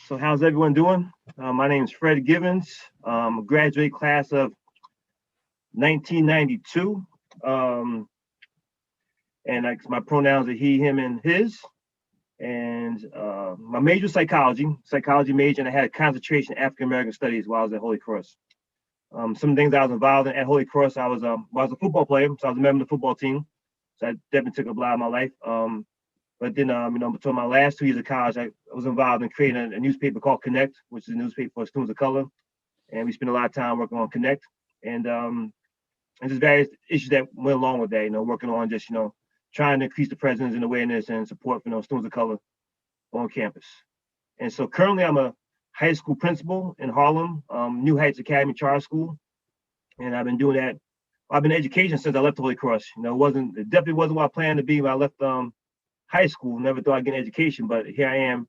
So how's everyone doing? My name is Fred Givens. Graduate class of 1992. And my pronouns are he, him, and his. And my major is psychology major, and I had a concentration in African American studies while I was at Holy Cross. Some things I was involved in at Holy Cross, I was a football player, so I was a member of the football team. So that definitely took up a lot of my life. But then, between my last 2 years of college, I was involved in creating a newspaper called Connect, which is a newspaper for students of color. And we spent a lot of time working on Connect and just various issues that went along with that, working on just, trying to increase the presence and awareness and support for students of color on campus. And so currently I'm a high school principal in Harlem, New Heights Academy Charter School. And I've been doing that. I've been in education since I left Holy Cross. It definitely wasn't what I planned to be when I left high school. Never thought I'd get an education, but here I am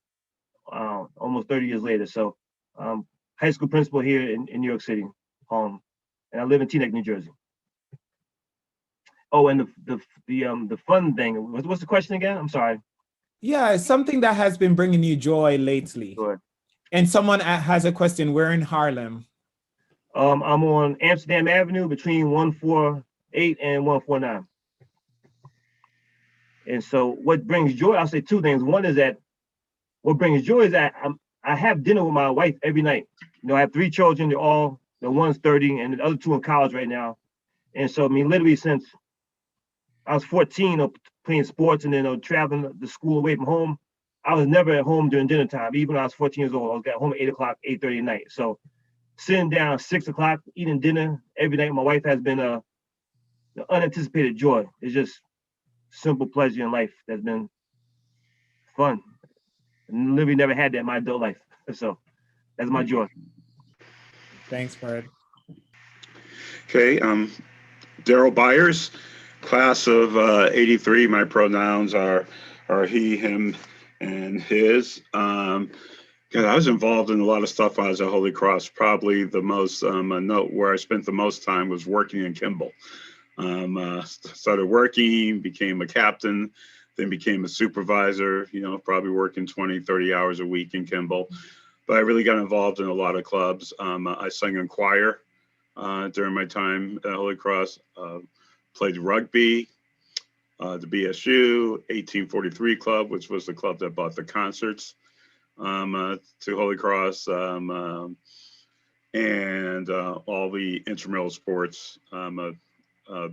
almost 30 years later. So high school principal here in New York City, Harlem. And I live in Teaneck, New Jersey. Oh, and the fun thing, what's the question again? I'm sorry. Yeah, it's something that has been bringing you joy lately. Sure. And someone has a question. We're in Harlem. I'm on Amsterdam Avenue between 148 and 149. And so what brings joy, I'll say two things. One is that what brings joy is that I have dinner with my wife every night. I have 3 children. They're all, one's 30 and the other 2 in college right now. And so, literally since I was 14, playing sports and then traveling to school away from home, I was never at home during dinner time. Even when I was 14 years old, I was at home at 8 o'clock, 8:30 at night. So sitting down at 6 o'clock, eating dinner every night, my wife has been a unanticipated joy. It's just simple pleasure in life that's been fun. And literally never had that in my adult life. So that's my joy. Thanks, Fred. Okay, Darrell Byers, class of 83. My pronouns are he, him, and his. I was involved in a lot of stuff when I was at Holy Cross. Probably the most note where I spent the most time was working in Kimball. Started working, became a captain, then became a supervisor, probably working 20, 30 hours a week in Kimball. But I really got involved in a lot of clubs. I sang in choir during my time at Holy Cross, played rugby, the BSU, 1843 Club, which was the club that bought the concerts to Holy Cross, and all the intramural sports,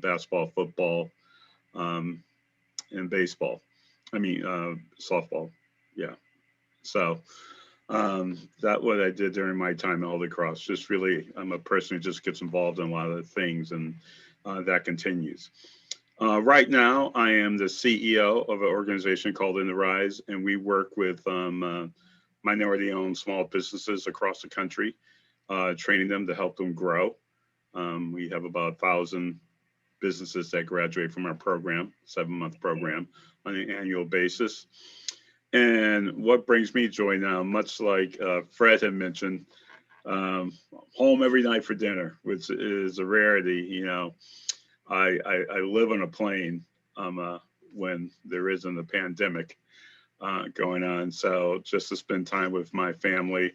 basketball, football, and baseball. Softball. Yeah. So that's what I did during my time at Holy Cross. Just really, I'm a person who just gets involved in a lot of things, and that continues. Right now, I am the CEO of an organization called In the Rise, and we work with minority-owned small businesses across the country, training them to help them grow. We have about 1,000 businesses that graduate from our program, 7-month program, on an annual basis. And what brings me joy now, much like Fred had mentioned, home every night for dinner, which is a rarity. I live on a plane when there isn't a pandemic going on. So just to spend time with my family.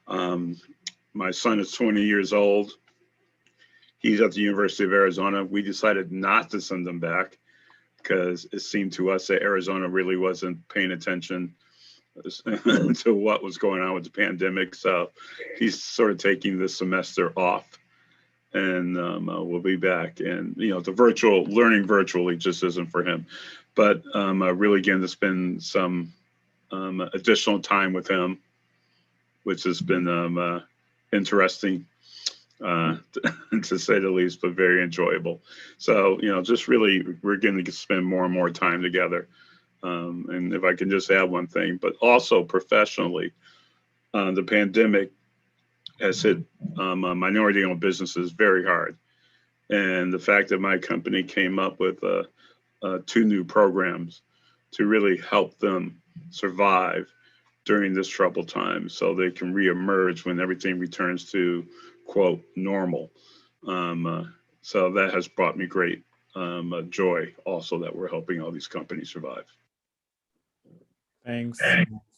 My son is 20 years old. He's at the University of Arizona. We decided not to send him back because it seemed to us that Arizona really wasn't paying attention to what was going on with the pandemic. So he's sort of taking this semester off, and we'll be back. And, the learning virtually just isn't for him. But really getting to spend some additional time with him, which has been interesting. To say the least, but very enjoyable. So, just really, we're going to spend more and more time together. And if I can just add one thing, but also professionally, the pandemic has hit minority-owned businesses very hard. And the fact that my company came up with 2 new programs to really help them survive during this troubled time so they can reemerge when everything returns to, quote, normal. So that has brought me great joy also that we're helping all these companies survive. Thanks.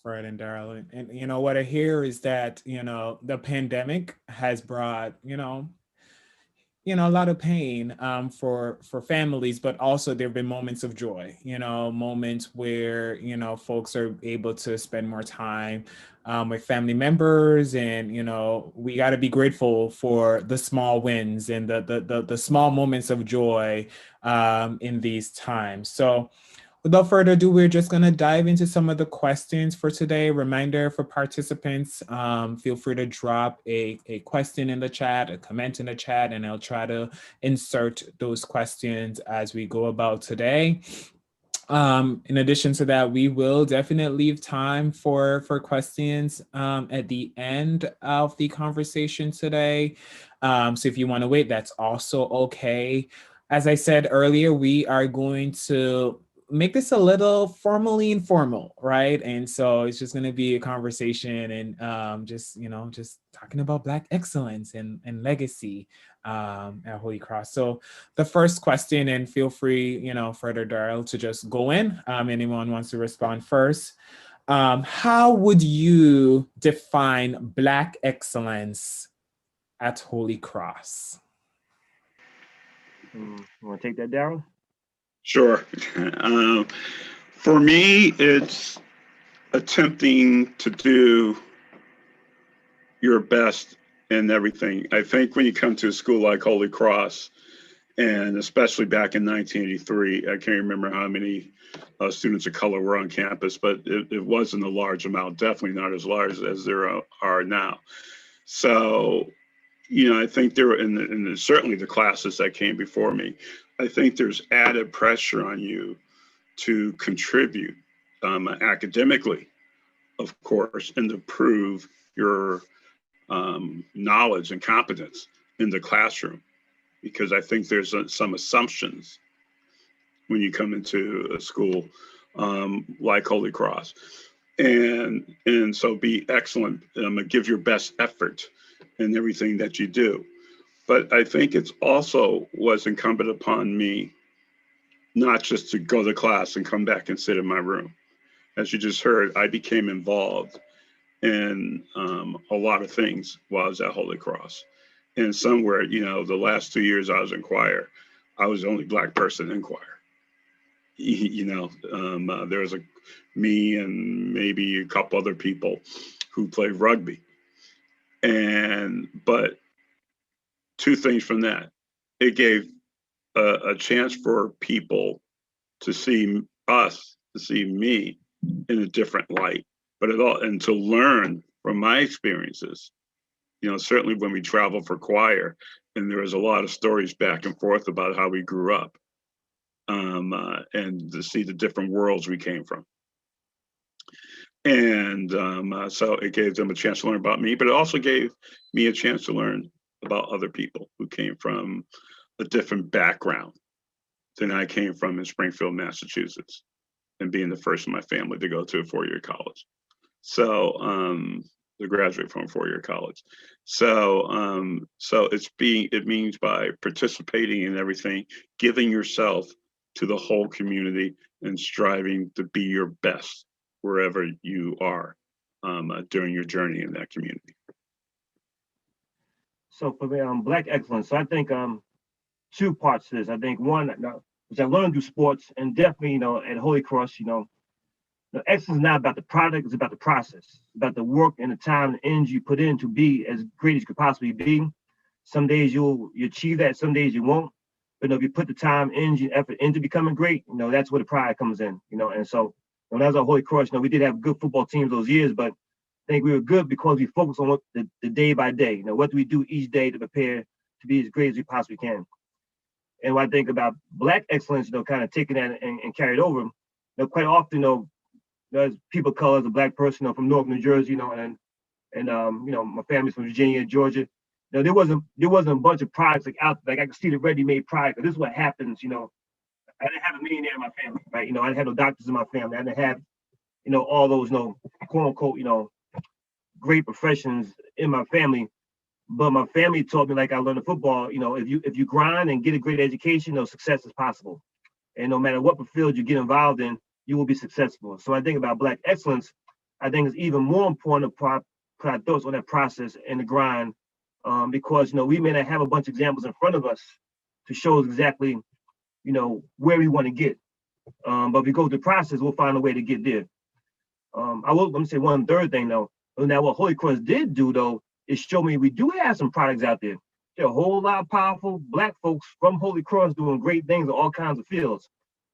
Fred and Darrell. And you know what I hear is that, the pandemic has brought, a lot of pain for families, but also there have been moments of joy, moments where, folks are able to spend more time with family members. And, we got to be grateful for the small wins and the small moments of joy in these times. So without further ado, we're just going to dive into some of the questions for today. Reminder for participants, feel free to drop a question in the chat, a comment in the chat, and I'll try to insert those questions as we go about today. In addition to that, we will definitely leave time for questions at the end of the conversation today. So if you want to wait, that's also okay. As I said earlier, we are going to make this a little formally informal, right? And so it's just going to be a conversation and just talking about Black excellence and legacy at Holy Cross. So the first question, and feel free, Fred or Darrell, to just go in. Anyone wants to respond first. How would you define Black excellence at Holy Cross? You want to take that, Darrell? Sure. For me, it's attempting to do your best in everything. I think when you come to a school like Holy Cross, and especially back in 1983, I can't remember how many students of color were on campus, but it wasn't a large amount, definitely not as large as there are now. So, I think there were, and certainly the classes that came before me, I think there's added pressure on you to contribute academically, of course, and to prove your knowledge and competence in the classroom, because I think there's some assumptions when you come into a school like Holy Cross, and so be excellent, give your best effort in everything that you do. But I think it's also was incumbent upon me not just to go to class and come back and sit in my room. As you just heard, I became involved in a lot of things while I was at Holy Cross. And somewhere, the last 2 years I was in choir, I was the only Black person in choir. There was me and maybe a couple other people who played rugby. But two things from that. It gave a chance for people to see us, to see me in a different light, and to learn from my experiences. Certainly when we traveled for choir, and there was a lot of stories back and forth about how we grew up, and to see the different worlds we came from. And so it gave them a chance to learn about me, but it also gave me a chance to learn about other people who came from a different background than I came from in Springfield, Massachusetts, and being the first in my family to go to a four-year college. So to graduate from a four-year college. So it means by participating in everything, giving yourself to the whole community and striving to be your best wherever you are during your journey in that community. So for me, Black excellence. So I think two parts to this. I think one, which I learned through sports, and definitely, at Holy Cross, excellence is not about the product; it's about the process, it's about the work and the time and energy you put in to be as great as you could possibly be. Some days you achieve that, some days you won't. But if you put the time, energy, and effort into becoming great, that's where the pride comes in. And so when I was at Holy Cross, we did have good football teams those years, but I think we were good because we focused on what the day by day. What do we do each day to prepare to be as great as we possibly can? And when I think about Black excellence, kind of taking that and carry it over, quite often, as people of color, as a Black person, from Newark, New Jersey, and my family's from Virginia, Georgia. There wasn't a bunch of products out there. Like I could see the ready-made product. This is what happens. I didn't have a millionaire in my family, right? I didn't have no doctors in my family. I didn't have, all those, quote unquote, great professions in my family. But my family taught me, like I learned in football, if you grind and get a great education, success is possible. And no matter what field you get involved in, you will be successful. So I think about Black excellence. I think it's even more important to put our thoughts on that process and the grind, because we may not have a bunch of examples in front of us to show us exactly where we want to get, but if we go through the process, we'll find a way to get there. Let me say one third thing though. Now what Holy Cross did do though is show me we do have some products out there. There are a whole lot of powerful Black folks from Holy Cross doing great things in all kinds of fields.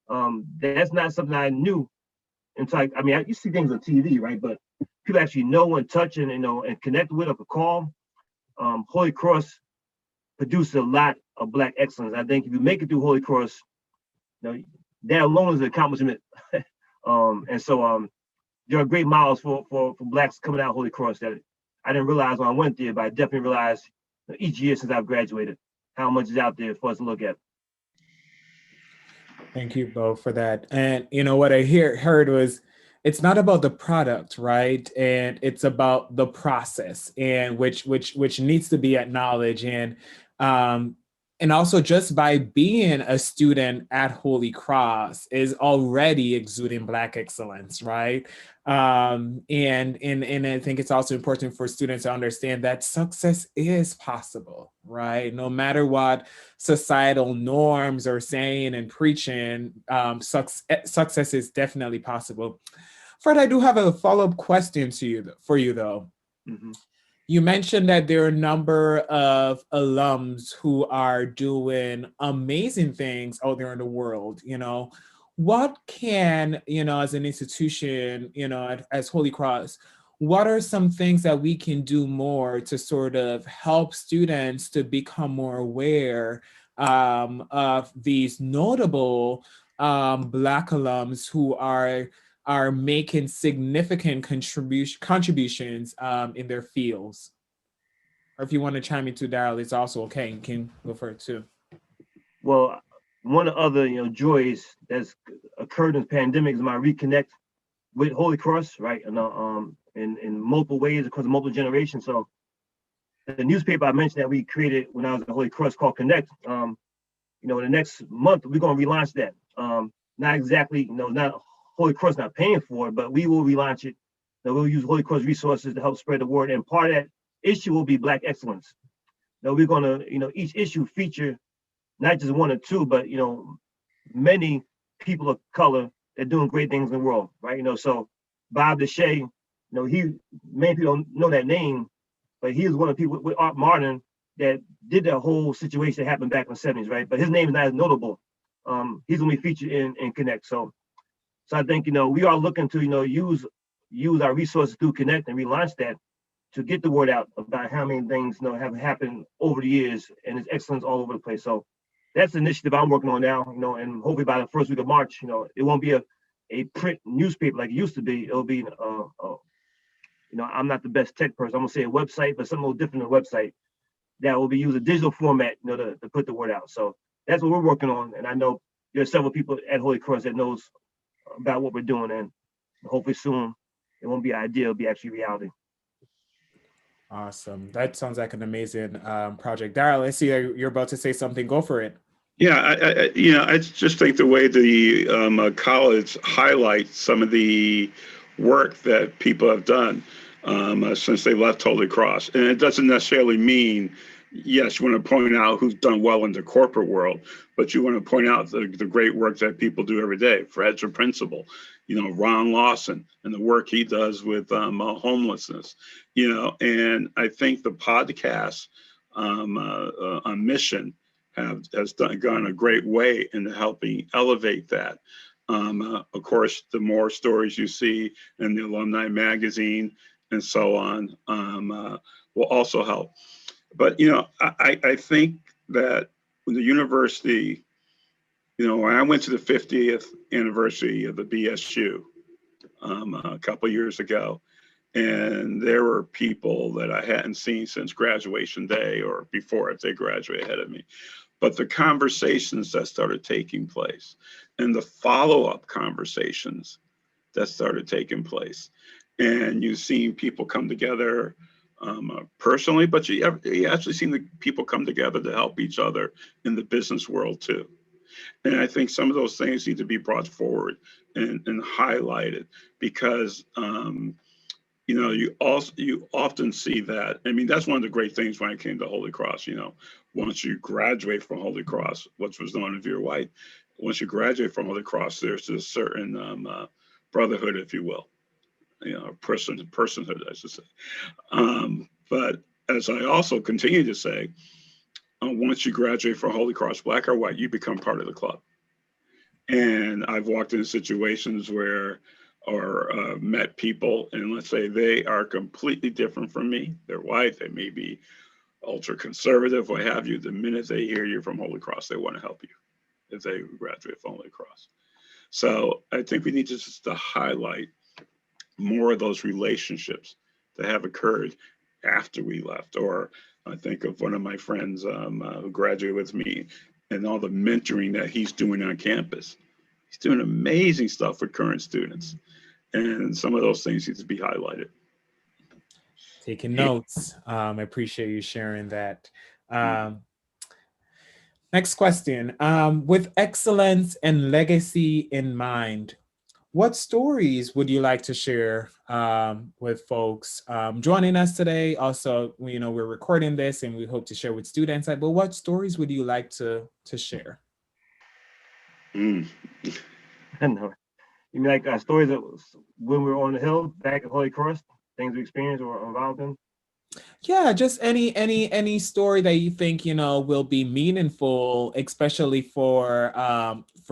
That's not something I knew until you see things on TV, right? But people actually know and touch and and connect with or call. Holy Cross produces a lot of Black excellence. I think if you make it through Holy Cross, that alone is an accomplishment. And so there are great models for Blacks coming out of Holy Cross that I didn't realize when I went there, but I definitely realized each year since I've graduated how much is out there for us to look at. Thank you both for that. And what I heard was, it's not about the product, right? And it's about the process, and which needs to be acknowledged. And also, just by being a student at Holy Cross is already exuding Black excellence, right? And I think it's also important for students to understand that success is possible, right? No matter what societal norms are saying and preaching, success is definitely possible. Fred, I do have a follow-up question for you though. Mm-hmm. You mentioned that there are a number of alums who are doing amazing things out there in the world. What can, as an institution, as Holy Cross, what are some things that we can do more to sort of help students to become more aware of these notable Black alums who are making significant contributions in their fields? Or if you want to chime into Darrell, it's also okay. You can go for it too. Well, one of the other joys that's occurred in the pandemic is my reconnect with Holy Cross, right? And in multiple ways across multiple generations. So the newspaper I mentioned that we created when I was at Holy Cross called Connect. In the next month we're going to relaunch that. Not exactly, not Holy Cross not paying for it, but we will relaunch it. We'll use Holy Cross resources to help spread the word. And part of that issue will be Black excellence. We're going to, each issue feature not just one or two, but, many people of color that are doing great things in the world, right? So Bob Deshay, many people don't know that name, but he was one of the people with Art Martin that did that whole situation that happened back in the 70s, right? But his name is not as notable. He's going to be featured in Connect. So I think, we are looking to, use our resources through Connect and relaunch that to get the word out about how many things, have happened over the years, and it's excellence all over the place. So that's the initiative I'm working on now, and hopefully by the first week of March, it won't be a print newspaper like it used to be. It'll be, I'm not the best tech person. I'm gonna say a website, but something a little different than a website that will be used a digital format, to put the word out. So that's what we're working on. And I know there are several people at Holy Cross that knows about what we're doing, and hopefully soon it won't be an idea, it'll be actually reality. Awesome. That sounds like an amazing project. Darrell, I see you're about to say something. Go for it. Yeah, I just think the way the college highlights some of the work that people have done since they left Holy Cross, and it doesn't necessarily mean, yes, you want to point out who's done well in the corporate world, but you want to point out the great work that people do every day. Fred's a principal, Ron Lawson and the work he does with homelessness, and I think the podcast on Mission has gone a great way in helping elevate that. Of course, the more stories you see in the alumni magazine and so on will also help. But, I think that when the university, when I went to the 50th anniversary of the BSU a couple of years ago, and there were people that I hadn't seen since graduation day or before if they graduate ahead of me. But the conversations that started taking place and the follow-up conversations that started taking place, and you've seen people come together personally, but you actually seen the people come together to help each other in the business world too. And I think some of those things need to be brought forward and highlighted, because you often see that. I mean, that's one of the great things when I came to Holy Cross. Once you graduate from Holy Cross, which was known if you're white, once you graduate from Holy Cross, there's a certain brotherhood, if you will, personhood, I should say. But as I also continue to say, once you graduate from Holy Cross, black or white, you become part of the club. And I've walked into situations where, or met people, and let's say they are completely different from me. They're white, they may be ultra conservative, what have you. The minute they hear you're from Holy Cross, they want to help you if they graduate from Holy Cross. So I think we need just to highlight more of those relationships that have occurred after we left. Or I think of one of my friends who graduated with me and all the mentoring that he's doing on campus. He's doing amazing stuff with current students. And some of those things need to be highlighted. Taking notes. I appreciate you sharing that. Next question. With excellence and legacy in mind, what stories would you like to share with folks joining us today? Also, we're recording this and we hope to share with students, but what stories would you like to share? I know. You mean like stories of when we were on the hill back at Holy Cross, things we experienced or involved in? Yeah, just any story that you think will be meaningful, especially for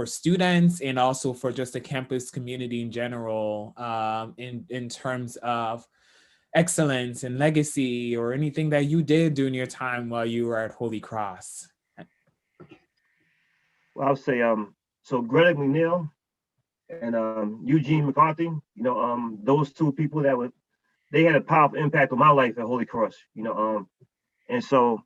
students and also for just the campus community in general, in terms of excellence and legacy, or anything that you did during your time while you were at Holy Cross. Well, I'll say so Greg McNeil and Eugene McCarthy, those two people they had a powerful impact on my life at Holy Cross, and so,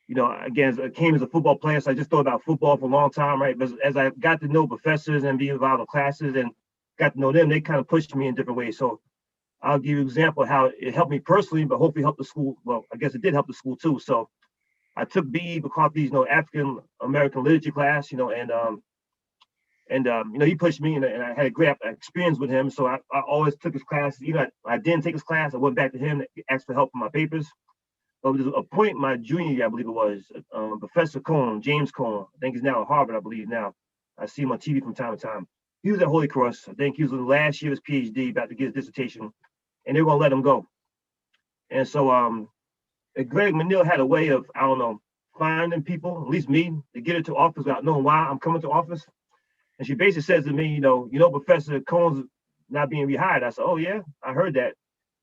again, I came as a football player, so I just thought about football for a long time, right? But as I got to know professors and be involved in classes and got to know them, they kind of pushed me in different ways. So I'll give you an example of how it helped me personally, but hopefully helped the school. Well, I guess it did help the school too. So I took B.E. McCarthy's, African American literature class, and he pushed me, and I had a great experience with him. So I always took his classes. Even I didn't take his class, I went back to him to ask for help for my papers. But there was a point my junior year, I believe it was, Professor Cohn, James Cohn, I think he's now at Harvard, I believe now. I see him on TV from time to time. He was at Holy Cross. I think he was in the last year of his PhD, about to get his dissertation, and they were gonna let him go. And so Greg McNeil had a way of, I don't know, finding people, at least me, to get into office without knowing why I'm coming to office. And she basically says to me, Professor Cohn's not being rehired. I said, oh yeah, I heard that.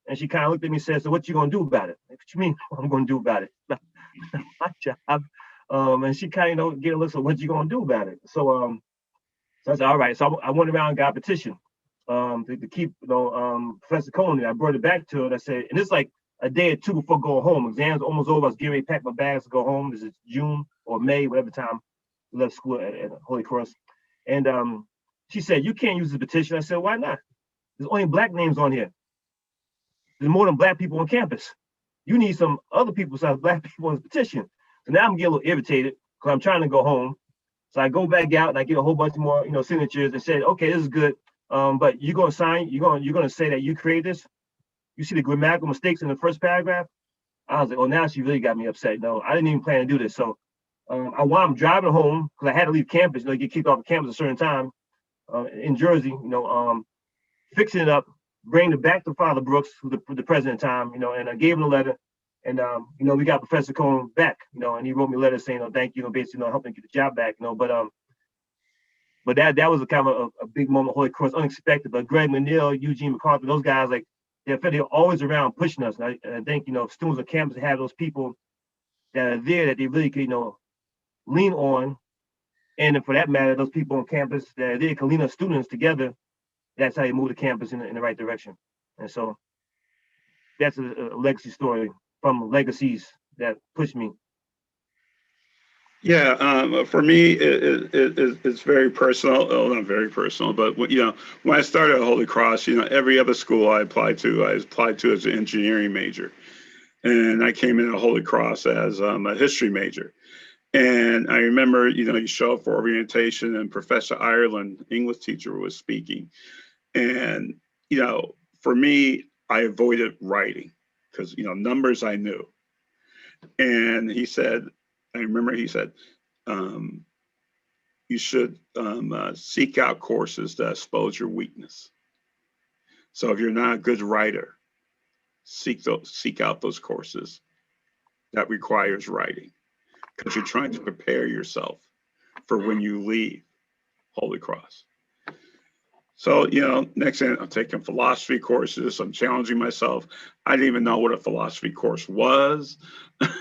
And she kind of looked at me and said, so what you gonna do about it? Like, what you mean what I'm gonna do about it? My job. And she kind of, get a look, so what you gonna do about it? So I said, all right. So I went around and got a petition to keep, Professor Cohn. I brought it back to her and I said, and it's like a day or two before going home. Exams almost over. I was getting ready to pack my bags to go home. This is June or May, whatever time we left school at Holy Cross. And she said, you can't use the petition. I said, why not? There's only black names on here. There's more than black people on campus. You need some other people besides black people on the petition. So now I'm getting a little irritated because I'm trying to go home. So I go back out and I get a whole bunch more, signatures and said, okay, this is good. But you're gonna sign, you're gonna say that you created this. You see the grammatical mistakes in the first paragraph. I was like, oh, now she really got me upset. No, I didn't even plan to do this. So while I'm driving home, because I had to leave campus, get kicked off the campus at a certain time in Jersey, fixing it up, bringing it back to Father Brooks, who's the president at the time, and I gave him a letter. And, we got Professor Cohn back, and he wrote me a letter saying, thank you, basically, helping get the job back, but that was a kind of a big moment, Holy Cross, unexpected. But Greg McNeil, Eugene McCarthy, those guys, they're always around pushing us. And I think, students on campus have those people that are there that they really could, lean on. And for that matter, those people on campus that they can lean on students together. That's how you move the campus in the right direction. And so that's a legacy story from legacies that pushed me. Yeah, for me, it's very personal. Well, not very personal, but when I started at Holy Cross, every other school I applied to as an engineering major, and I came in at Holy Cross as a history major. And I remember, you show up for orientation, and Professor Ireland, English teacher, was speaking, and for me, I avoided writing because, numbers I knew. And he said, I remember he said, you should seek out courses that expose your weakness. So if you're not a good writer, seek out those courses that requires writing, because you're trying to prepare yourself for when you leave Holy Cross. So, next thing, I'm taking philosophy courses. I'm challenging myself. I didn't even know what a philosophy course was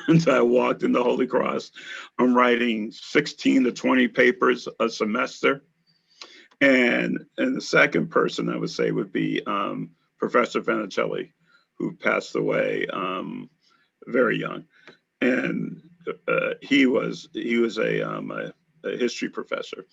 until I walked into Holy Cross. I'm writing 16 to 20 papers a semester. And the second person I would say would be Professor Vanicelli, who passed away very young. And he was a history professor.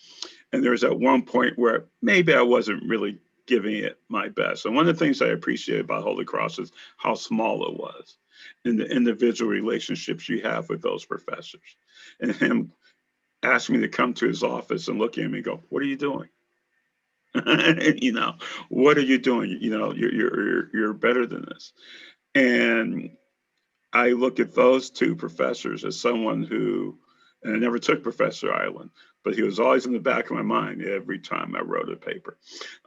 And there was at one point where maybe I wasn't really giving it my best. And one of the things I appreciate about Holy Cross is how small it was and the individual relationships you have with those professors. And him asked me to come to his office and look at me and go, "What are you doing?" What are you doing? You're better than this. And I look at those two professors as someone who, and I never took Professor Island, but he was always in the back of my mind every time I wrote a paper.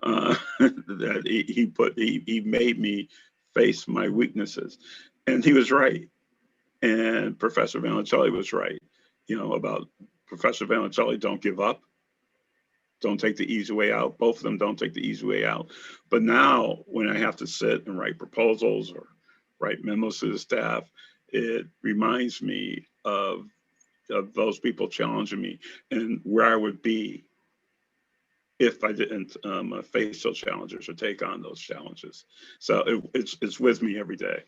That he made me face my weaknesses, and he was right. And Professor Vanicelli was right, about Professor Vanicelli. Don't give up. Don't take the easy way out. Both of them don't take the easy way out. But now when I have to sit and write proposals or write memos to the staff, it reminds me of those people challenging me and where I would be if I didn't face those challenges or take on those challenges. So it's with me every day.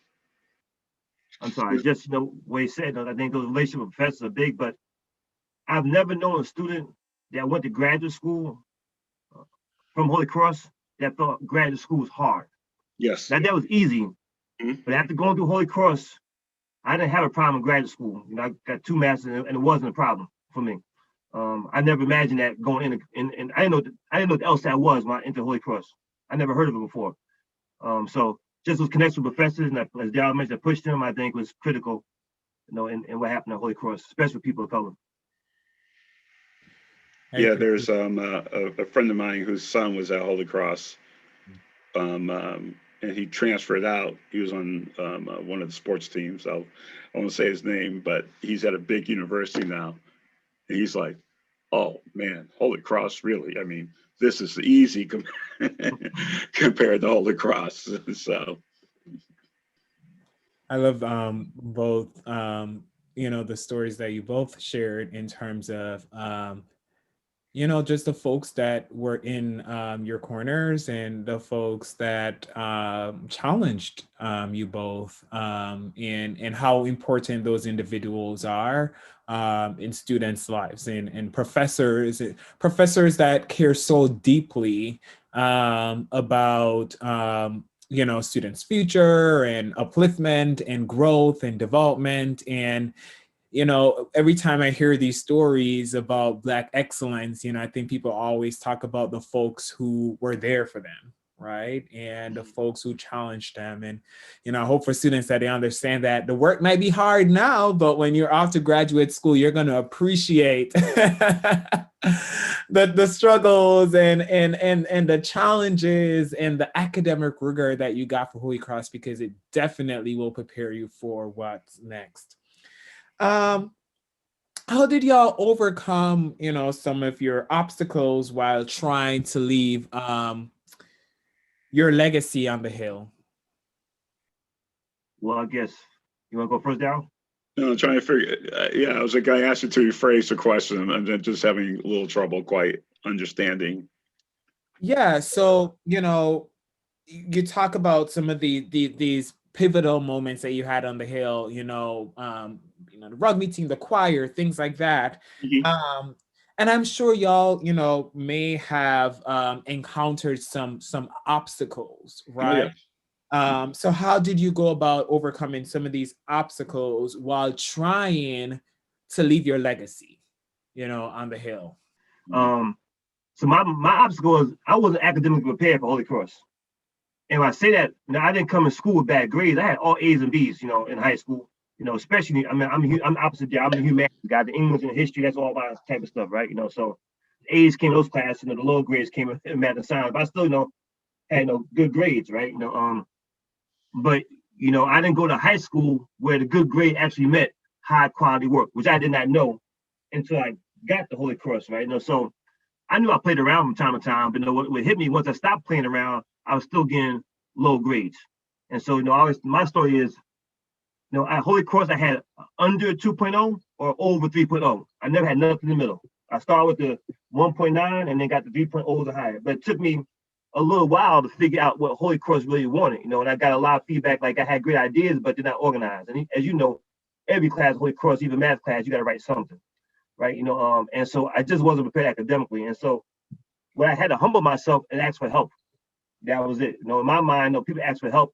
I'm sorry, just what he said, I think those relationships with professors are big, but I've never known a student that went to graduate school from Holy Cross that thought graduate school was hard. Yes. That was easy. Mm-hmm. But after going through Holy Cross, I didn't have a problem in graduate school. I got 2 masters, and it wasn't a problem for me. I never imagined that going in, and I didn't know what the LSAT was when I entered Holy Cross. I never heard of it before. So just those connections with professors, and as Darrell mentioned, that pushed them, I think was critical, in what happened at Holy Cross, especially with people of color. Yeah, there's a friend of mine whose son was at Holy Cross, and he transferred out. He was on one of the sports teams. I won't say his name, but he's at a big university now. And he's like, "Oh man, Holy Cross, really? I mean, this is easy compared to Holy Cross." So I love both, the stories that you both shared in terms of, just the folks that were in your corners and the folks that challenged you both, and how important those individuals are in students' lives, and professors that care so deeply about students' future and upliftment and growth and development. And every time I hear these stories about Black excellence, I think people always talk about the folks who were there for them, right? And the folks who challenged them. And, I hope for students that they understand that the work might be hard now, but when you're off to graduate school, you're going to appreciate the struggles and the challenges and the academic rigor that you got for Holy Cross, because it definitely will prepare you for what's next. How did y'all overcome, some of your obstacles while trying to leave your legacy on the Hill? Well, I guess you want to go first, Darrell? No, I'm trying to figure. I was like, I asked you to rephrase the question. I'm just having a little trouble quite understanding. Yeah. So, you talk about some of these pivotal moments that you had on the Hill, the rugby team, the choir, things like that. Mm-hmm. And I'm sure y'all, may have encountered some obstacles, right? Oh, yeah. So how did you go about overcoming some of these obstacles while trying to leave your legacy, on the Hill? So my obstacle is I wasn't academically prepared for Holy Cross. And when I say that, I didn't come in school with bad grades. I had all A's and B's, in high school. Especially, I'm opposite there. I'm the humanities guy, the English and history. That's all my type of stuff, right? So A's came in those classes, the lower grades came in math and science. But I still, had good grades, right? But I didn't go to high school where the good grade actually meant high quality work, which I did not know until I got the Holy Cross, right? So I knew I played around from time to time, but what hit me once I stopped playing around, I was still getting low grades. And so, my story is, at Holy Cross, I had under 2.0 or over 3.0. I never had nothing in the middle. I started with the 1.9 and then got the 3.0s and higher. But it took me a little while to figure out what Holy Cross really wanted, and I got a lot of feedback, like I had great ideas, but they're not organized. And as you know, every class, Holy Cross, even math class, you got to write something, right? And so I just wasn't prepared academically. And so when I had to humble myself and ask for help, that was it. In my mind, people ask for help.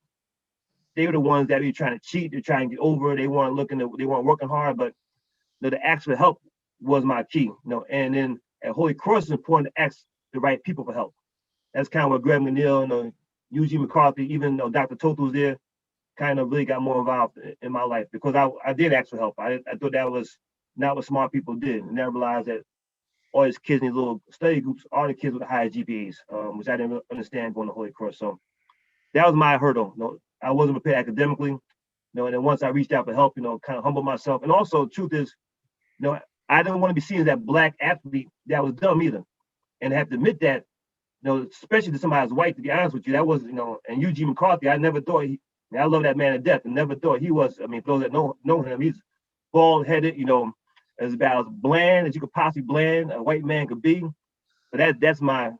They were the ones that were trying to cheat, they're trying to get over, they weren't working hard, but the ask for help was my key. And then at Holy Cross, it's important to ask the right people for help. That's kind of what Greg McNeil, Eugene McCarthy, even though Dr. Toto was there, kind of really got more involved in my life, because I did ask for help. I thought that was not what smart people did, and I realized that all these kids in these little study groups are the kids with the highest GPAs, which I didn't understand going to Holy Cross. So that was my hurdle. I wasn't prepared academically. And then once I reached out for help, kind of humbled myself. And also, the truth is, I didn't want to be seen as that black athlete that was dumb either. And I have to admit that, especially to somebody who's white, to be honest with you, that was, and Eugene McCarthy, I never thought I love that man to death, and never thought he was, for those that know him, he's bald-headed, as about as bland as you could possibly bland a white man could be. But that's my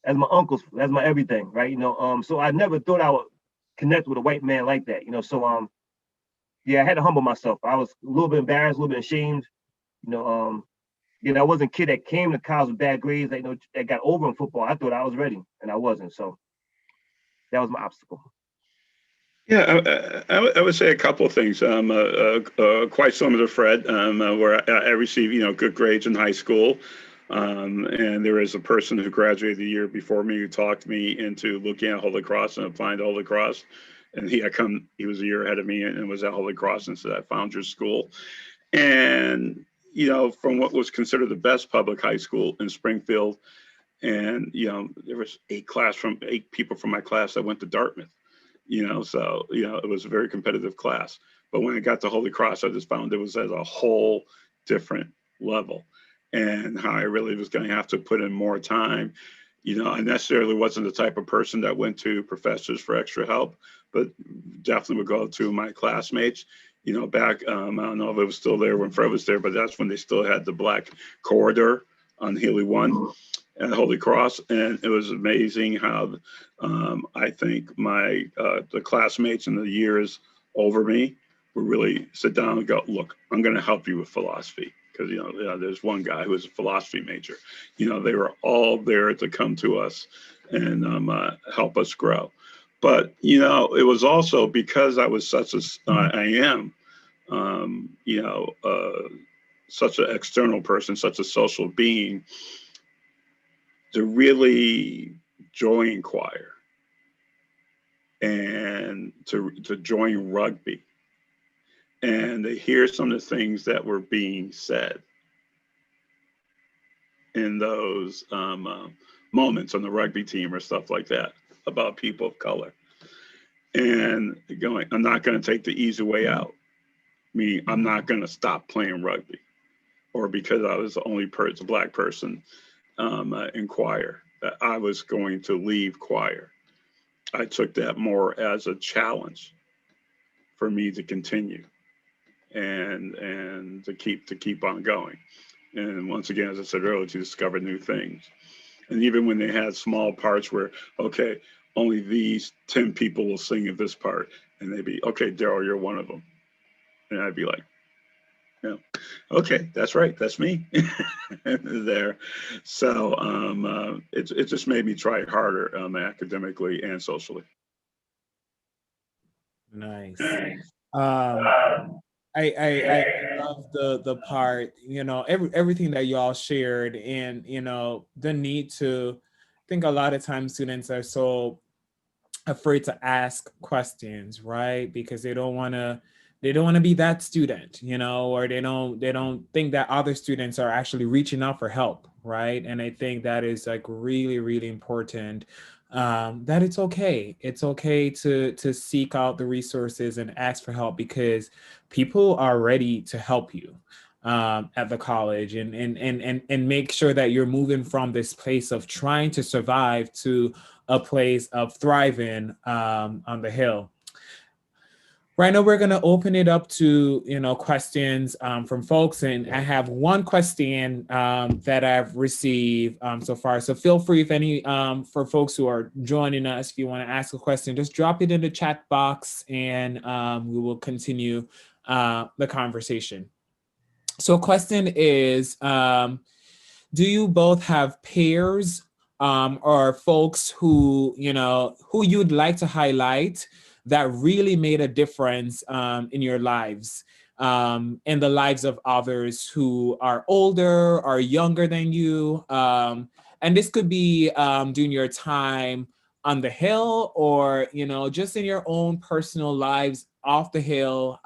uncle's, that's my everything, right? So I never thought I would connect with a white man like that, so yeah, I had to humble myself. I was a little bit embarrassed, a little bit ashamed, I wasn't a kid that came to college with bad grades, that got over in football. I thought I was ready, and I wasn't. So that was my obstacle. Yeah, I would say a couple of things. Quite similar to Fred, where I received, good grades in high school. And there is a person who graduated the year before me who talked me into looking at Holy Cross and applying to Holy Cross. And he was a year ahead of me and was at Holy Cross and said, I found your school. And, from what was considered the best public high school in Springfield. And, there was 8 people from my class that went to Dartmouth, so, it was a very competitive class. But when I got to Holy Cross, I just found it was at a whole different level. And how I really was going to have to put in more time. I necessarily wasn't the type of person that went to professors for extra help, but definitely would go to my classmates. Back, I don't know if it was still there when Fred was there, but that's when they still had the black corridor on Healy 1 at Holy Cross. And it was amazing how I think the classmates in the years over me would really sit down and go, look, I'm going to help you with philosophy. Because, there's one guy who was a philosophy major. They were all there to come to us and help us grow. But, it was also because I was such such an external person, such a social being, to really join choir and to join rugby. And to hear some of the things that were being said in those moments on the rugby team or stuff like that about people of color. And going, I'm not going to take the easy way out. I'm not going to stop playing rugby, or because I was the only black person in choir, that I was going to leave choir. I took that more as a challenge for me to continue. And to keep on going. And once again, as I said earlier, to discover new things. And even when they had small parts where, okay, only these 10 people will sing in this part, and they'd be, okay, Darrell, you're one of them. And I'd be like, okay, that's right, that's me there. So it just made me try harder academically and socially. Nice. I love the part, everything that y'all shared, and the need to, I think a lot of times students are so afraid to ask questions, right? Because they don't want to be that student, or they don't think that other students are actually reaching out for help, right? And I think that is like really, really important, that it's okay to seek out the resources and ask for help, because people are ready to help you at the college, and make sure that you're moving from this place of trying to survive to a place of thriving on the hill. Right now, we're going to open it up to, questions from folks. And I have one question that I've received so far. So feel free, if any, for folks who are joining us, if you want to ask a question, just drop it in the chat box, and we will continue the conversation. So question is, do you both have peers or folks who you'd like to highlight that really made a difference in your lives, in the lives of others who are older or younger than you? And this could be during your time on the hill, or just in your own personal lives off the hill.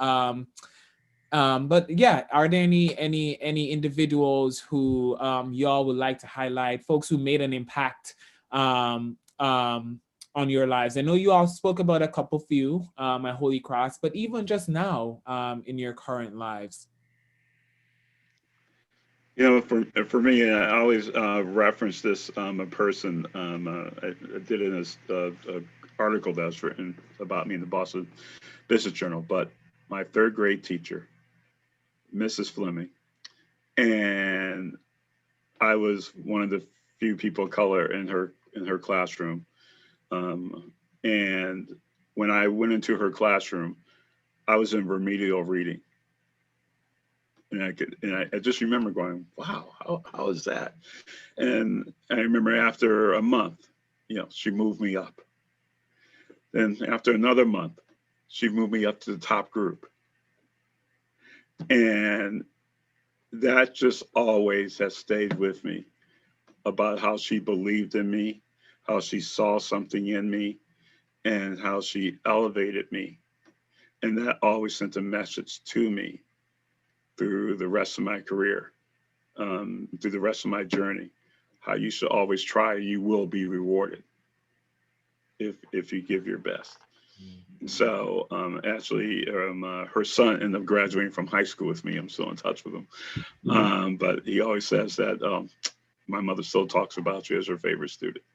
But yeah, are there any individuals who y'all would like to highlight, folks who made an impact on your lives? I know you all spoke about a couple few at Holy Cross, but even just now in your current lives. For me, I always reference this a person. I did it in this article that was written about me in the Boston Business Journal. But my third grade teacher, Mrs. Fleming, and I was one of the few people of color in her classroom. And when I went into her classroom, I was in remedial reading. And I just remember going, wow, how is that? And I remember after a month, she moved me up. Then after another month, she moved me up to the top group. And that just always has stayed with me, about how she believed in me, how she saw something in me, and how she elevated me. And that always sent a message to me through the rest of my career, through the rest of my journey, how you should always try, you will be rewarded if you give your best. So actually, her son ended up graduating from high school with me. I'm still in touch with him. But he always says that my mother still talks about you as her favorite student.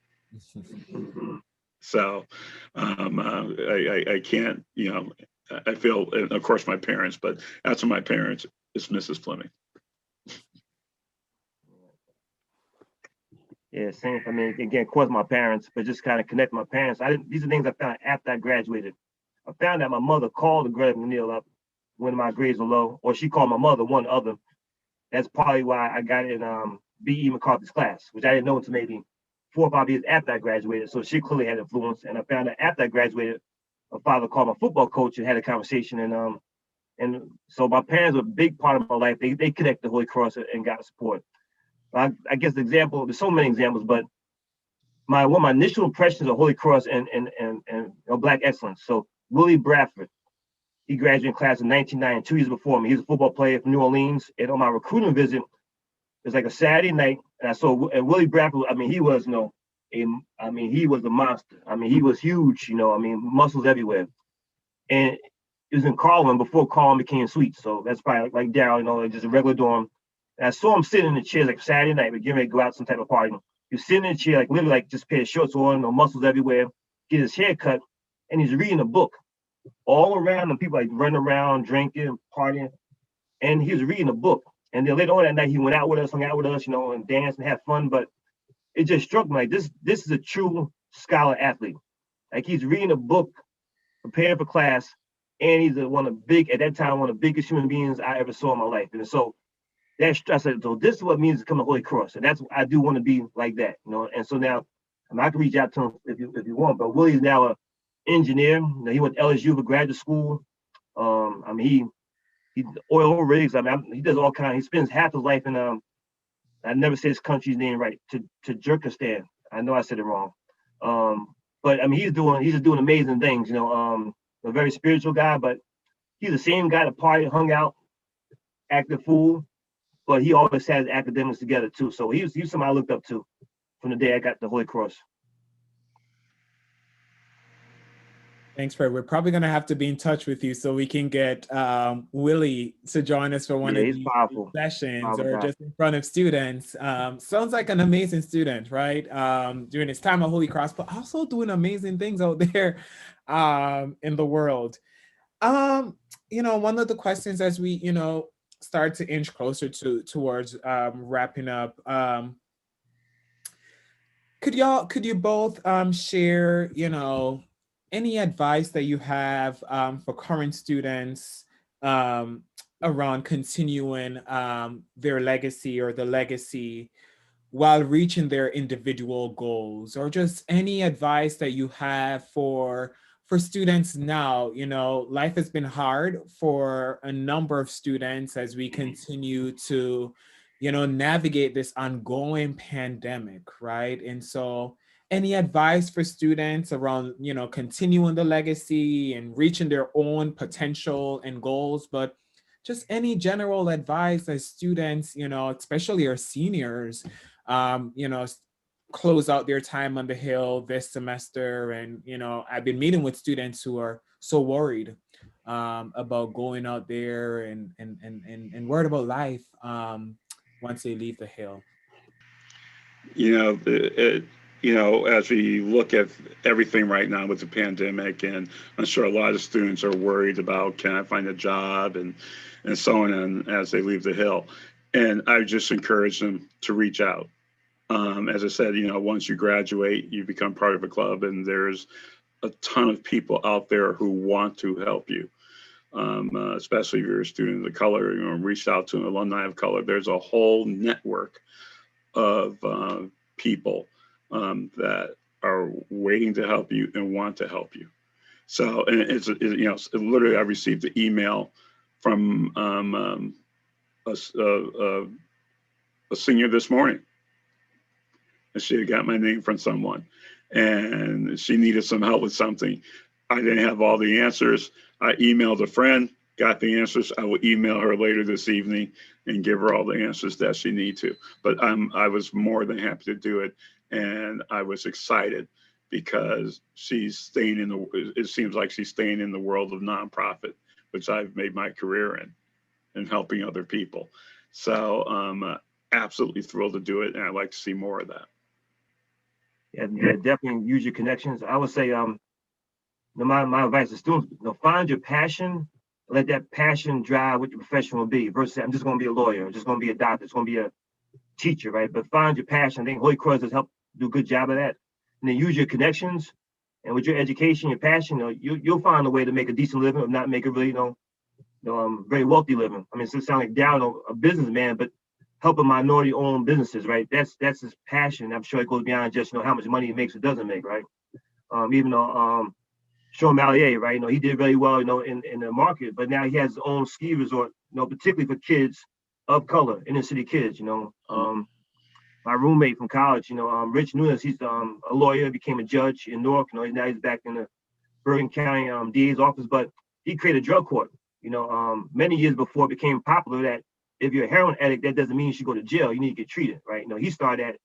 So I can't, I feel, and of course, my parents, but after my parents, it's Mrs. Fleming. Yeah, same. I mean, again, of course, my parents, but just kind of connect my parents. These are things I found after I graduated. I found out my mother called the Greg McNeil up when my grades were low, or she called my mother, one other. That's probably why I got in B.E. McCarthy's class, which I didn't know until maybe 4 or 5 years after I graduated. So she clearly had influence. And I found out after I graduated, my father called my football coach and had a conversation. And so my parents were a big part of my life. They connected to Holy Cross and got support. I guess the example, there's so many examples, but one of my initial impressions of Holy Cross and Black excellence. So Willie Bradford, he graduated in class in 1990, 2 years before me. He was a football player from New Orleans. And on my recruiting visit, it was like a Saturday night, and I saw Willie Bradford. I mean, he was, he was a monster. I mean, he was huge. Muscles everywhere. And it was in Carlin before Carlin became Sweet. So that's probably like Darrell, just a regular dorm. And I saw him sitting in the chair like Saturday night, but getting ready to go out some type of party. He was sitting in the chair, like literally like just a pair of shorts on, muscles everywhere, get his hair cut, and he's reading a book. All around him, people like running around, drinking, partying, and he was reading a book. And then later on that night, he went out with us, hung out with us, and danced and had fun. But it just struck me like this is a true scholar athlete. Like he's reading a book, preparing for class, and he's one of the biggest human beings I ever saw in my life. And so I said, so this is what it means to come to Holy Cross. And that's what I do want to be like that, And so now I can reach out to him if you want, but Willie's now an engineer. He went to LSU for graduate school. He oil rigs. He does all kinds. He spends half his life in I never say his country's name right, to Turkestan. I know I said it wrong. But I mean, he's just doing amazing things. A very spiritual guy, but he's the same guy that party, hung out, acted fool, but he always has academics together too. So he was somebody I looked up to from the day I got the Holy Cross. Thanks, Fred. We're probably going to have to be in touch with you so we can get Willie to join us for one of these sessions or just in front of students. Sounds like an amazing student, right? During his time at Holy Cross, but also doing amazing things out there in the world. One of the questions as we, start to inch closer towards wrapping up, could you both share, any advice that you have for current students around continuing their legacy or the legacy while reaching their individual goals, or just any advice that you have for students now? Life has been hard for a number of students as we continue to, navigate this ongoing pandemic, right? And so any advice for students around, continuing the legacy and reaching their own potential and goals, but just any general advice as students, especially our seniors, close out their time on the Hill this semester. And, I've been meeting with students who are so worried about going out there and worried about life once they leave the Hill. As we look at everything right now with the pandemic, and I'm sure a lot of students are worried about, can I find a job and so on, and as they leave the Hill. And I just encourage them to reach out. As I said, once you graduate, you become part of a club, and there's a ton of people out there who want to help you. Especially if you're a student of color, reach out to an alumni of color. There's a whole network of people that are waiting to help you and want to help you. So, and it's literally, I received the email from a senior this morning, and she had got my name from someone, and she needed some help with something. I didn't have all the answers. I emailed a friend, got the answers. I will email her later this evening and give her all the answers that she needs to. But I was more than happy to do it. And I was excited because she's staying it seems like she's staying in the world of nonprofit, which I've made my career in helping other people. So I'm absolutely thrilled to do it. And I'd like to see more of that. Yeah, definitely use your connections. I would say, my advice to students, find your passion, let that passion drive what your profession will be, versus I'm just going to be a lawyer, I'm just going to be a doctor, it's going to be a teacher, right? But find your passion. I think Holy Cross has helped do a good job of that. And then use your connections, and with your education, your passion, you'll find a way to make a decent living, or not make a really, very wealthy living. I mean, it sounds like Darrell, a businessman, but helping minority-owned businesses, right? That's his passion. I'm sure it goes beyond just how much money he makes or doesn't make, right? Even though Sean Mallier, right? He did really well, in the market, but now he has his own ski resort, particularly for kids of color, inner city kids. My roommate from college, Rich Nunes, he's a lawyer, became a judge in Newark. Now he's back in the Bergen County DA's office, but he created a drug court. Many years before it became popular that if you're a heroin addict, that doesn't mean you should go to jail. You need to get treated, right? He started at,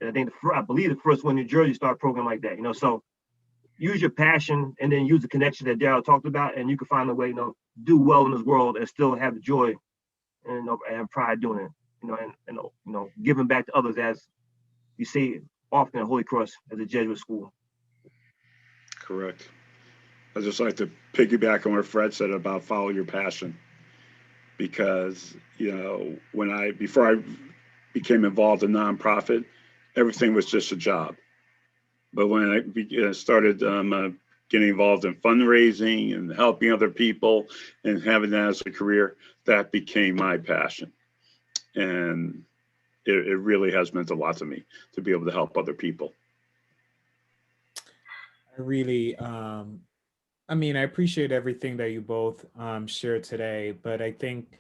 I think I believe the first one in New Jersey started a program like that. So use your passion, and then use the connection that Darrell talked about, and you can find a way, do well in this world and still have the joy and pride doing it, and giving back to others, as you say often at Holy Cross as a Jesuit school. Correct. I'd just like to piggyback on what Fred said about follow your passion, because before I became involved in nonprofit, everything was just a job. But when I started getting involved in fundraising and helping other people and having that as a career, that became my passion. And it really has meant a lot to me to be able to help other people. I really, I appreciate everything that you both shared today, but I think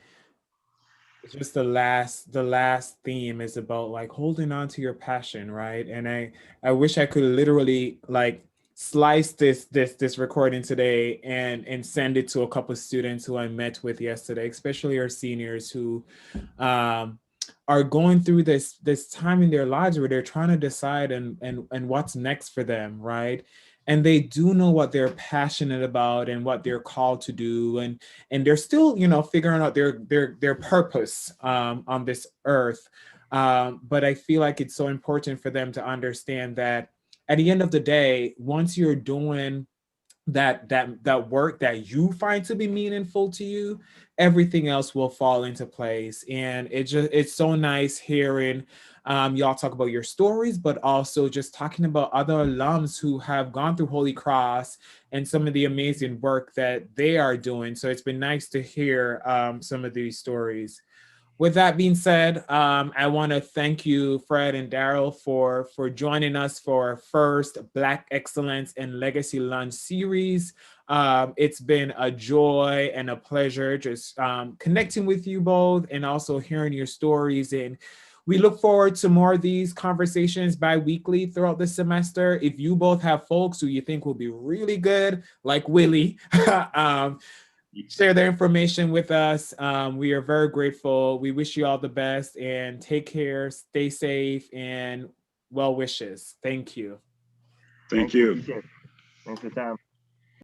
it's just the last theme is about holding on to your passion, right? And I wish I could literally slice this recording today and send it to a couple of students who I met with yesterday, especially our seniors who are going through this time in their lives where they're trying to decide and what's next for them, right? And they do know what they're passionate about and what they're called to do, and they're still, you know, figuring out their purpose on this earth. But I feel like it's so important for them to understand that at the end of the day, once you're doing that work that you find to be meaningful to you, everything else will fall into place. And it's so nice hearing y'all talk about your stories, but also just talking about other alums who have gone through Holy Cross and some of the amazing work that they are doing. So it's been nice to hear some of these stories. With that being said, I want to thank you, Fred and Darrell, for joining us for our first Black Excellence and Legacy Lunch series. It's been a joy and a pleasure just connecting with you both and also hearing your stories. And we look forward to more of these conversations bi-weekly throughout the semester. If you both have folks who you think will be really good, like Willie, share their information with us. We are very grateful. We wish you all the best and take care, stay safe, and well wishes. Thank you. Thank you. Thanks for the time.